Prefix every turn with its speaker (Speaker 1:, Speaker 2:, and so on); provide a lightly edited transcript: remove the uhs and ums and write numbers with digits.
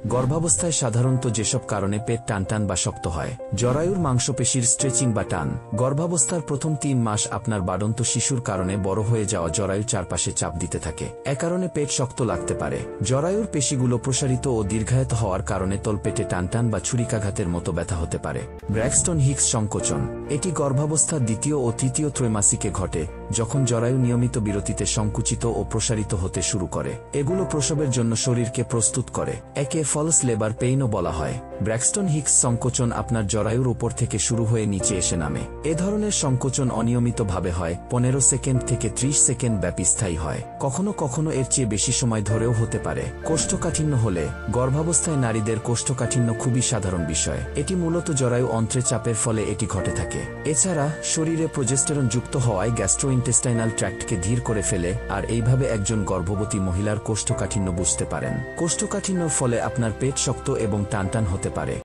Speaker 1: গর্ভাবস্থায় সাধারণত যেসব কারণে পেট টানটান বা শক্ত হয়। জরায়ুর মাংসপেশির স্ট্রেচিং বা টান। গর্ভাবস্থার প্রথম 3 মাস আপনার বাড়ন্ত শিশুর কারণে বড় হয়ে যাওয়া জরায়ু চারপাশে চাপ দিতে থাকে। এ কারণে পেট শক্ত লাগতে পারে। জরায়ুর পেশিগুলো প্রসারিত ও দীর্ঘায়িত হওয়ার কারণে তলপেটে টানটান বা ছুরিকাঘাতের মতো ব্যথা হতে পারে। ব্র্যাক্সটন হিক্স সংকোচন। এটি গর্ভাবস্থার 2য় ও 3য় ত্রৈমাসিকে ঘটে, যখন জরায়ু নিয়মিত বিরতিতে সংকুচিত ও প্রসারিত হতে শুরু করে। এগুলো প্রসবের জন্য শরীরকে প্রস্তুত করে। একে ফলস লেবার পেইনও বলা হয়। ব্র্যাক্সটন হিক্স সংকোচন আপনার জরায়ুর উপর থেকে শুরু হয়ে নিচে এসে নামে। এ ধরনের সংকোচন অনিয়মিতভাবে হয়, 15 সেকেন্ড থেকে 30 সেকেন্ড ব্যাপী স্থায়ী হয়। কখনো কখনো এর চেয়ে বেশি সময় ধরেও হতে পারে। কোষ্ঠকাঠিন্য হলে। গর্ভাবস্থায় নারীদের কোষ্ঠকাঠিন্য খুবই সাধারণ বিষয়। এটি মূলত জরায়ু অন্ত্রে চাপের ফলে এটি ঘটে থাকে। এছাড়া শরীরে প্রোজেস্টেরন যুক্ত হওয়ায় গ্যাস্ট্রোইন্টেস্টাইনাল ট্র্যাক্টকে ধীর করে ফেলে, আর এইভাবে একজন গর্ভবতী মহিলার কোষ্ঠকাঠিন্য বুঝতে পারেন। কোষ্ঠকাঠিন্যর ফলে আপনার পেট শক্ত এবং টানটান হতে পারে।